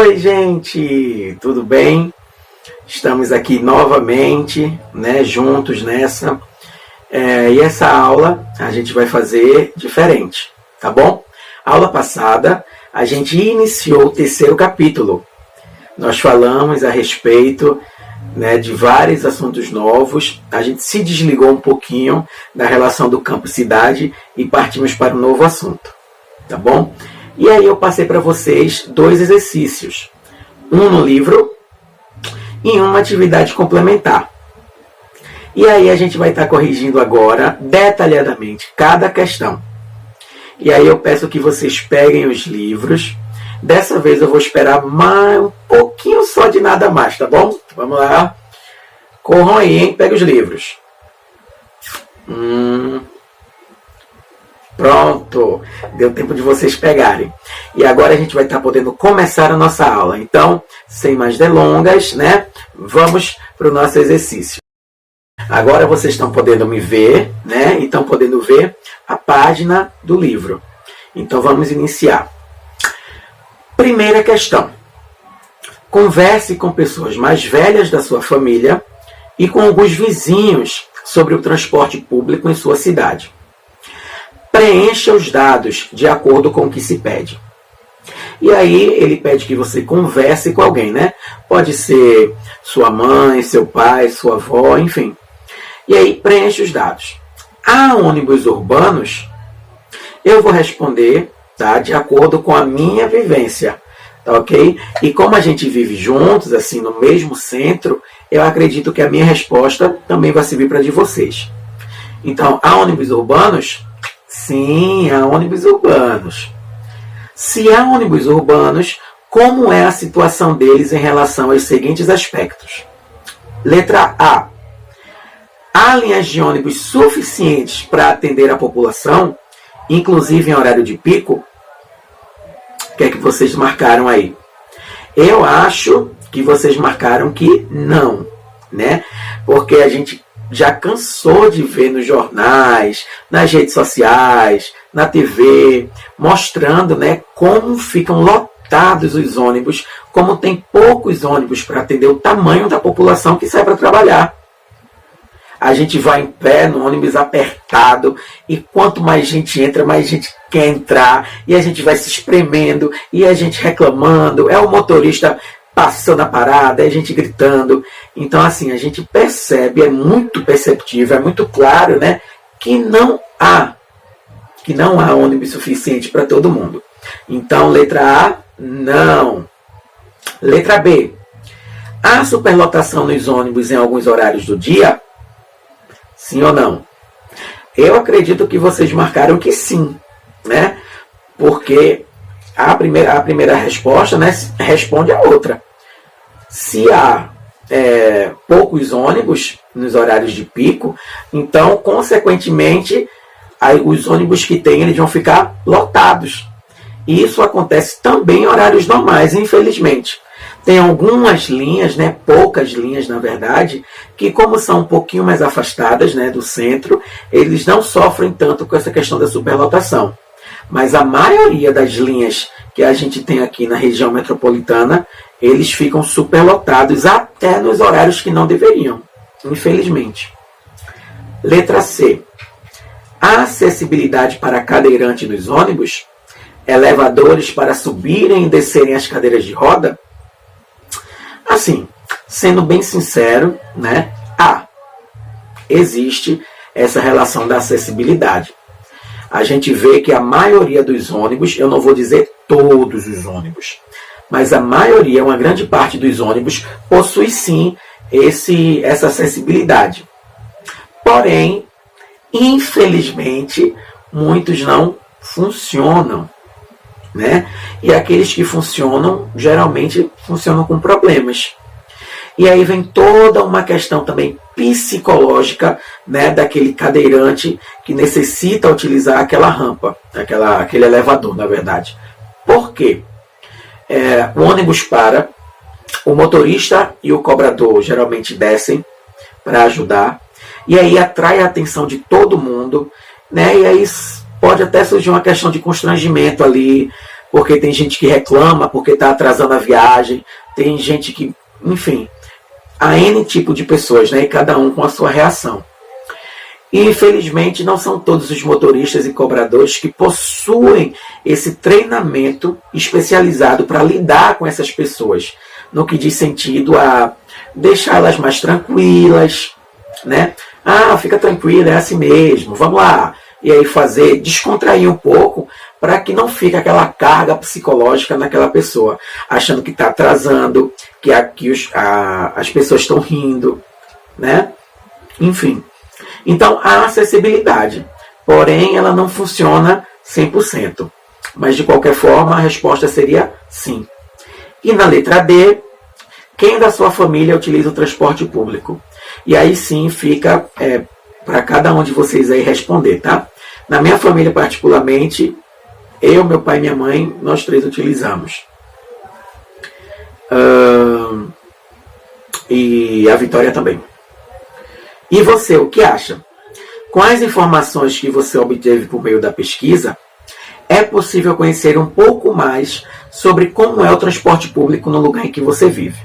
Oi, gente, tudo bem? Estamos aqui novamente, né, juntos nessa. E essa aula a gente vai fazer diferente, tá bom? Aula passada, a gente iniciou o terceiro capítulo. Nós falamos a respeito, né, de vários assuntos novos. A gente se desligou um pouquinho da relação do campo-cidade e partimos para um novo assunto, tá bom? E aí eu passei para vocês 2 exercícios. Um no livro e uma atividade complementar. E aí a gente vai estar corrigindo agora, detalhadamente, cada questão. E aí eu peço que vocês peguem os livros. Dessa vez eu vou esperar um pouquinho só de nada mais, tá bom? Vamos lá. Corram aí, hein? Pega os livros. Pronto. Deu tempo de vocês pegarem. E agora a gente vai estar podendo começar a nossa aula. Então, sem mais delongas, né? Vamos para o nosso exercício. Agora vocês estão podendo me ver, né? E estão podendo ver a página do livro. Então vamos iniciar. Primeira questão. Converse com pessoas mais velhas da sua família e com alguns vizinhos sobre o transporte público em sua cidade. Preencha os dados de acordo com o que se pede. E aí ele pede que você converse com alguém, né? Pode ser sua mãe, seu pai, sua avó, enfim. E aí preenche os dados. Há ônibus urbanos? Eu vou responder, tá, de acordo com a minha vivência, tá, ok? E como a gente vive juntos, assim, no mesmo centro, eu acredito que a minha resposta também vai servir para a de vocês. Então, há ônibus urbanos? Sim, há ônibus urbanos. Se há ônibus urbanos, como é a situação deles em relação aos seguintes aspectos? Letra A. Há linhas de ônibus suficientes para atender a população, inclusive em horário de pico? O que é que vocês marcaram aí? Eu acho que vocês marcaram que não, né? Porque a gente já cansou de ver nos jornais, nas redes sociais, na TV, mostrando, né, como ficam lotados os ônibus, como tem poucos ônibus para atender o tamanho da população que sai para trabalhar. A gente vai em pé no ônibus apertado e quanto mais gente entra, mais gente quer entrar e a gente vai se espremendo e a gente reclamando, é o motorista passando a parada, é a gente gritando. Então, assim, a gente percebe, é muito perceptível, é muito claro, né, que não há ônibus suficiente para todo mundo. Então, letra A, não. Letra B, há superlotação nos ônibus em alguns horários do dia? Sim ou não? Eu acredito que vocês marcaram que sim, né? Porque a primeira resposta, né, responde a outra. Se há poucos ônibus nos horários de pico, então, consequentemente, os ônibus que tem, eles vão ficar lotados. E isso acontece também em horários normais, infelizmente. Tem algumas linhas, né, poucas linhas, na verdade, que como são um pouquinho mais afastadas, né, do centro, eles não sofrem tanto com essa questão da superlotação. Mas a maioria das linhas que a gente tem aqui na região metropolitana, eles ficam superlotados até nos horários que não deveriam, infelizmente. Letra C. Há acessibilidade para cadeirante nos ônibus? Elevadores para subirem e descerem as cadeiras de roda? Assim, sendo bem sincero, né, existe essa relação da acessibilidade. A gente vê que a maioria dos ônibus, eu não vou dizer todos os ônibus, mas a maioria, uma grande parte dos ônibus, possui sim essa acessibilidade. Porém, infelizmente, muitos não funcionam, né? E aqueles que funcionam, geralmente funcionam com problemas. E aí vem toda uma questão também psicológica, né, daquele cadeirante que necessita utilizar aquela rampa, aquele elevador, na verdade. Por quê? O ônibus para, o motorista e o cobrador geralmente descem para ajudar, e aí atrai a atenção de todo mundo, né? E aí pode até surgir uma questão de constrangimento ali, porque tem gente que reclama porque está atrasando a viagem, tem gente que, enfim, há N tipo de pessoas, né? E cada um com a sua reação. E, infelizmente, não são todos os motoristas e cobradores que possuem esse treinamento especializado para lidar com essas pessoas, no que diz sentido a deixá-las mais tranquilas, né? Ah, fica tranquila, é assim mesmo, vamos lá. E aí descontrair um pouco para que não fique aquela carga psicológica naquela pessoa, achando que está atrasando, que as pessoas estão rindo, né? Enfim. Então, há acessibilidade, porém ela não funciona 100%. Mas, de qualquer forma, a resposta seria sim. E na letra D, quem da sua família utiliza o transporte público? E aí sim fica para cada um de vocês aí responder, tá? Na minha família, particularmente, eu, meu pai e minha mãe, nós três utilizamos. E a Vitória também. E você, o que acha? Com as informações que você obteve por meio da pesquisa, é possível conhecer um pouco mais sobre como é o transporte público no lugar em que você vive.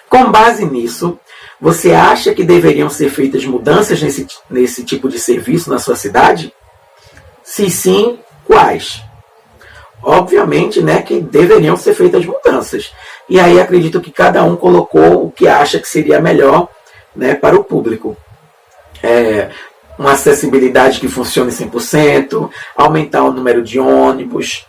Com base nisso, você acha que deveriam ser feitas mudanças nesse tipo de serviço na sua cidade? Se sim, quais? Obviamente, né, que deveriam ser feitas mudanças. E aí acredito que cada um colocou o que acha que seria melhor, né, para o público. Uma acessibilidade que funcione 100%, aumentar o número de ônibus,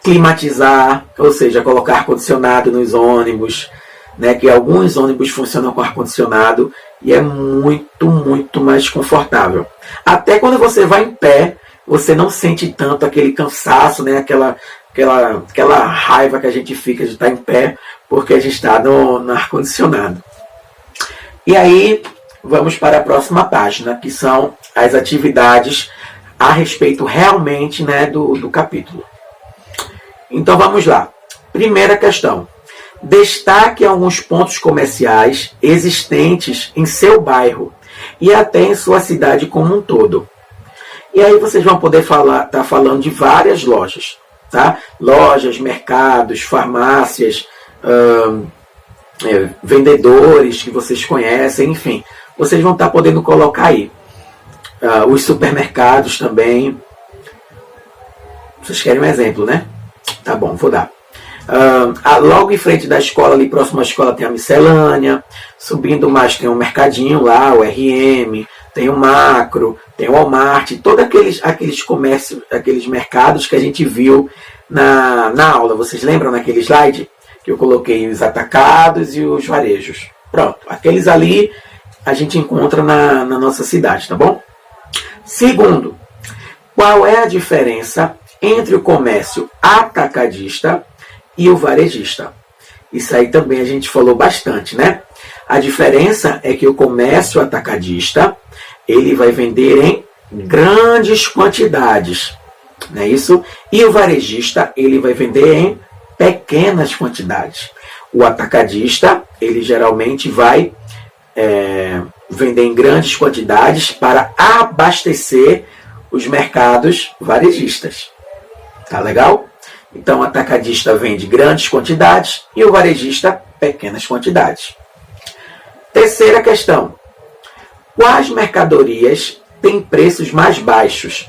climatizar, ou seja, colocar ar-condicionado nos ônibus, né, que alguns ônibus funcionam com ar-condicionado e é muito, muito mais confortável. Até quando você vai em pé, você não sente tanto aquele cansaço, né, aquela raiva que a gente fica de estar em pé, porque a gente está no ar-condicionado. E aí, vamos para a próxima página, que são as atividades a respeito realmente, né, do capítulo. Então vamos lá. Primeira questão. Destaque alguns pontos comerciais existentes em seu bairro e até em sua cidade como um todo. E aí vocês vão poder estar falando de várias lojas, tá? Lojas, mercados, farmácias, vendedores que vocês conhecem, enfim. Vocês vão estar podendo colocar aí. Os supermercados também. Vocês querem um exemplo, né? Tá bom, vou dar. Logo em frente da escola, ali próximo à escola, tem a miscelânea. Subindo mais, tem um mercadinho lá, o RM. Tem o Macro, tem o Walmart. Todos aqueles comércios, aqueles mercados que a gente viu na aula. Vocês lembram naquele slide? Que eu coloquei os atacados e os varejos. Pronto, aqueles ali a gente encontra na nossa cidade, tá bom? Segundo, qual é a diferença entre o comércio atacadista e o varejista? Isso aí também a gente falou bastante, né? A diferença é que o comércio atacadista, ele vai vender em grandes quantidades, não é isso? E o varejista, ele vai vender em pequenas quantidades. O atacadista, ele geralmente vai vender em grandes quantidades para abastecer os mercados varejistas. Tá legal? Então, o atacadista vende grandes quantidades e o varejista pequenas quantidades. Terceira questão. Quais mercadorias têm preços mais baixos?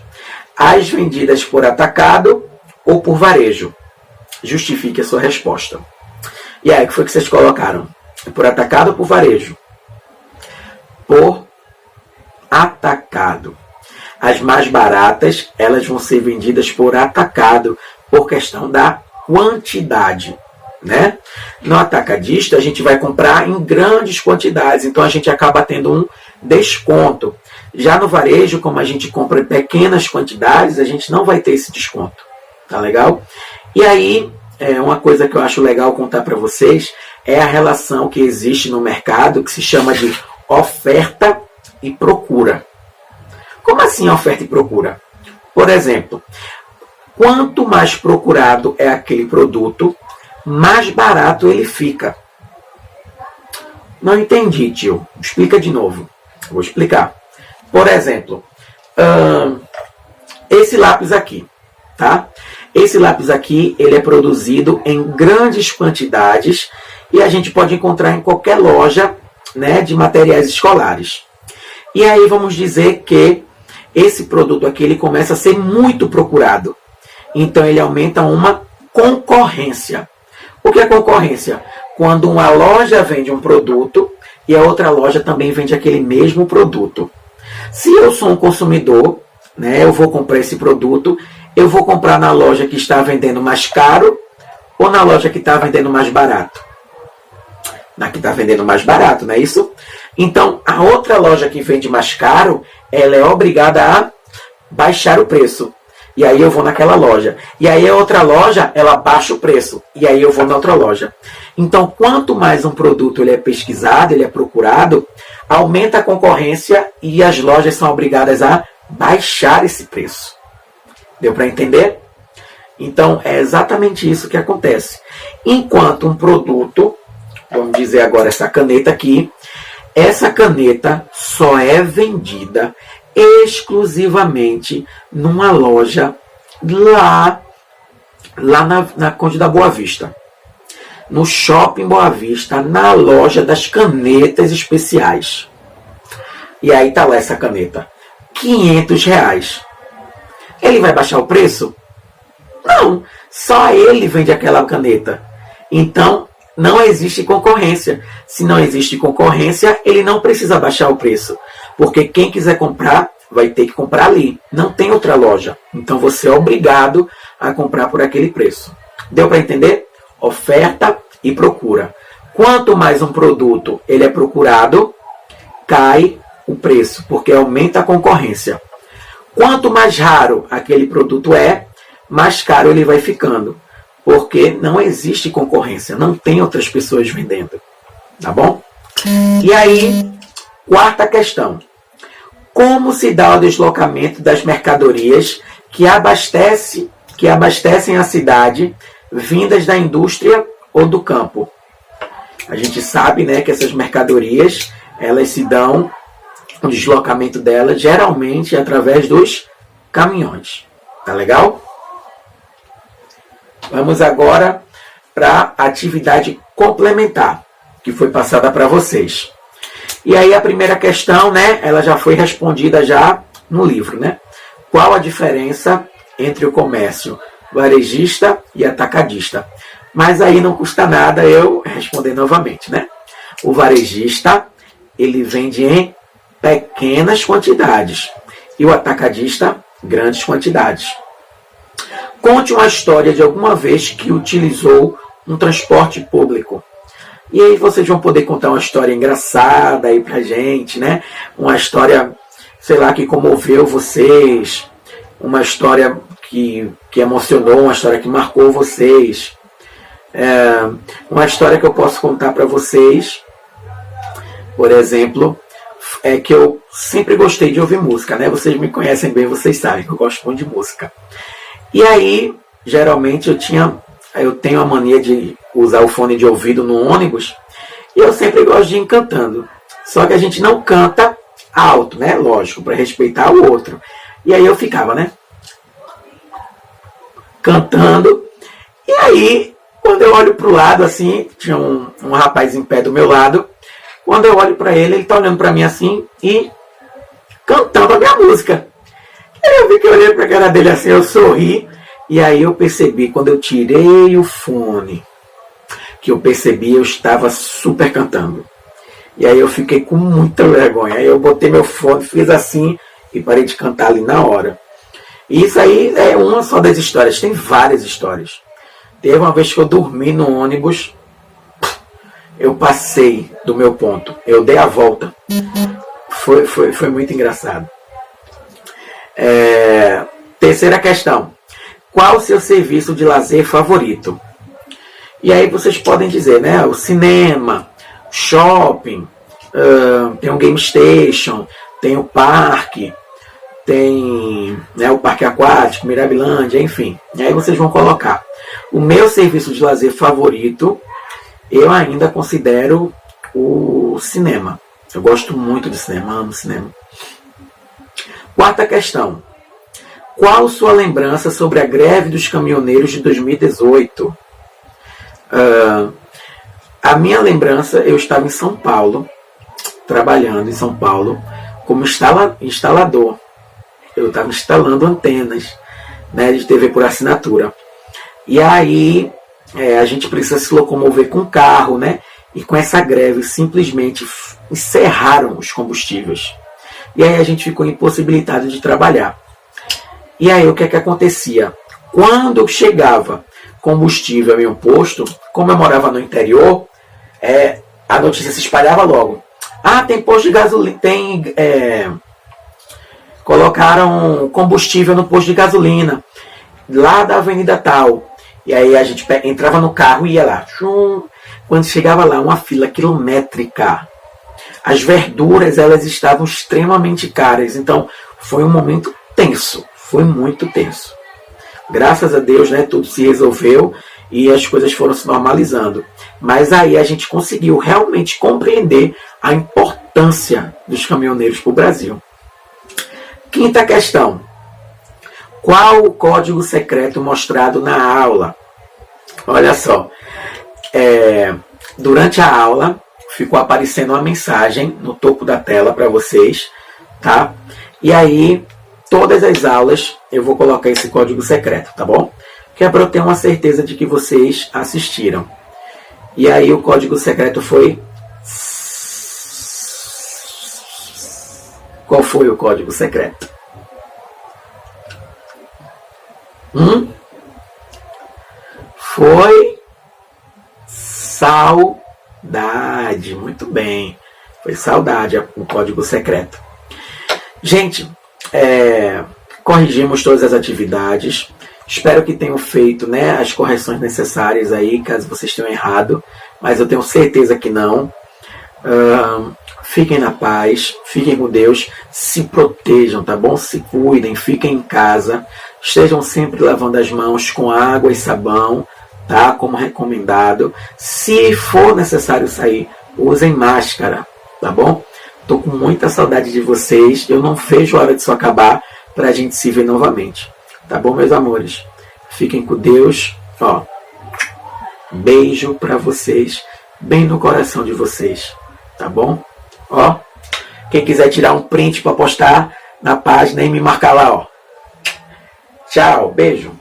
As vendidas por atacado ou por varejo? Justifique a sua resposta. E aí, o que foi que vocês colocaram? Por atacado ou por varejo? Por atacado. As mais baratas, elas vão ser vendidas por atacado, por questão da quantidade, né? No atacadista, a gente vai comprar em grandes quantidades, então a gente acaba tendo um desconto. Já no varejo, como a gente compra em pequenas quantidades, a gente não vai ter esse desconto. Tá legal? E aí, uma coisa que eu acho legal contar para vocês é a relação que existe no mercado, que se chama de oferta e procura. Como assim oferta e procura? Por exemplo, quanto mais procurado é aquele produto, mais barato ele fica. Não entendi, tio. Explica de novo. Vou explicar. Por exemplo, esse lápis aqui. tá? Esse lápis aqui, ele é produzido em grandes quantidades e a gente pode encontrar em qualquer loja, né, de materiais escolares. E aí vamos dizer que esse produto aqui ele começa a ser muito procurado. Então ele aumenta uma concorrência. O que é concorrência? Quando uma loja vende um produto e a outra loja também vende aquele mesmo produto. Se eu sou um consumidor, né, eu vou comprar esse produto, eu vou comprar na loja que está vendendo mais caro ou na loja que está vendendo mais barato? Na que está vendendo mais barato, não é isso? Então, a outra loja que vende mais caro, ela é obrigada a baixar o preço. E aí eu vou naquela loja. E aí a outra loja, ela baixa o preço. E aí eu vou na outra loja. Então, quanto mais um produto ele é pesquisado, ele é procurado, aumenta a concorrência e as lojas são obrigadas a baixar esse preço. Deu para entender? Então, é exatamente isso que acontece. Enquanto um produto, vamos dizer agora essa caneta aqui, essa caneta só é vendida exclusivamente numa loja lá na Conde da Boa Vista. No Shopping Boa Vista, na loja das canetas especiais. E aí tá lá essa caneta. R$500. Ele vai baixar o preço? Não. Só ele vende aquela caneta. Então, não existe concorrência. Se não existe concorrência, ele não precisa baixar o preço. Porque quem quiser comprar, vai ter que comprar ali. Não tem outra loja. Então você é obrigado a comprar por aquele preço. Deu para entender? Oferta e procura. Quanto mais um produto ele é procurado, cai o preço, porque aumenta a concorrência. Quanto mais raro aquele produto é, mais caro ele vai ficando. Porque não existe concorrência, não tem outras pessoas vendendo. Tá bom? E aí, quarta questão. Como se dá o deslocamento das mercadorias que abastecem a cidade, vindas da indústria ou do campo? A gente sabe, né, que essas mercadorias, elas se dão, o deslocamento delas, geralmente através dos caminhões. Tá legal? Vamos agora para a atividade complementar, que foi passada para vocês. E aí a primeira questão, né, ela já foi respondida já no livro, né? Qual a diferença entre o comércio varejista e atacadista? Mas aí não custa nada eu responder novamente, né? O varejista, ele vende em pequenas quantidades e o atacadista, grandes quantidades. Conte uma história de alguma vez que utilizou um transporte público. E aí vocês vão poder contar uma história engraçada aí pra gente, né? Uma história, sei lá, que comoveu vocês. Uma história que emocionou, uma história que marcou vocês. Uma história que eu posso contar para vocês, por exemplo, é que eu sempre gostei de ouvir música, né? Vocês me conhecem bem, vocês sabem que eu gosto muito de música. E aí, geralmente eu tenho a mania de usar o fone de ouvido no ônibus e eu sempre gosto de ir cantando. Só que a gente não canta alto, né? Lógico, para respeitar o outro. E aí eu ficava, né? Cantando. E aí, quando eu olho para o lado, assim, tinha um rapaz em pé do meu lado. Quando eu olho para ele, ele está olhando para mim assim e cantando a minha música. E aí eu vi que eu olhei para a cara dele assim, eu sorri. E aí eu percebi, quando eu tirei o fone, que eu percebi, eu estava super cantando. E aí eu fiquei com muita vergonha. Aí eu botei meu fone, fiz assim e parei de cantar ali na hora. E isso aí é uma só das histórias, tem várias histórias. Teve uma vez que eu dormi no ônibus, eu passei do meu ponto, eu dei a volta. Foi muito engraçado. Terceira questão. Qual o seu serviço de lazer favorito? E aí vocês podem dizer, né? O cinema, shopping, tem o Game Station, tem o parque, tem, né, o parque aquático, Mirabilândia, enfim. E aí vocês vão colocar. O meu serviço de lazer favorito, eu ainda considero o cinema. Eu gosto muito de cinema, amo cinema. Quarta questão. Qual sua lembrança sobre a greve dos caminhoneiros de 2018? A minha lembrança, eu estava em São Paulo, trabalhando em São Paulo, como instalador. Eu estava instalando antenas, né, de TV por assinatura. E aí a gente precisa se locomover com carro, né? E com essa greve simplesmente encerraram os combustíveis. E aí a gente ficou impossibilitado de trabalhar. E aí o que é que acontecia? Quando eu chegava combustível em um posto, como eu morava no interior, a notícia se espalhava logo. Ah, tem posto de gasolina, colocaram combustível no posto de gasolina, lá da avenida tal. E aí a gente entrava no carro e ia lá. Quando chegava lá, uma fila quilométrica. As verduras, elas estavam extremamente caras. Então, foi um momento tenso. Foi muito tenso. Graças a Deus, né, tudo se resolveu e as coisas foram se normalizando. Mas aí a gente conseguiu realmente compreender a importância dos caminhoneiros para o Brasil. Quinta questão. Qual o código secreto mostrado na aula? Olha só. Durante a aula, ficou aparecendo uma mensagem no topo da tela para vocês, tá? E aí, todas as aulas, eu vou colocar esse código secreto, tá bom? Que é para eu ter uma certeza de que vocês assistiram. E aí, o código secreto foi... Qual foi o código secreto? Foi saudade. Muito bem. Foi saudade o código secreto. Gente, corrigimos todas as atividades. Espero que tenham feito, né, as correções necessárias aí, caso vocês tenham errado. Mas eu tenho certeza que não. Fiquem na paz, fiquem com Deus, se protejam, tá bom? Se cuidem, fiquem em casa, estejam sempre lavando as mãos com água e sabão, tá? Como recomendado. Se for necessário sair, usem máscara, tá bom? Tô com muita saudade de vocês, eu não vejo a hora disso acabar pra gente se ver novamente, tá bom, meus amores? Fiquem com Deus, ó. Beijo pra vocês, bem no coração de vocês, tá bom? Ó, quem quiser tirar um print para postar na página e me marcar lá, ó. Tchau, beijo.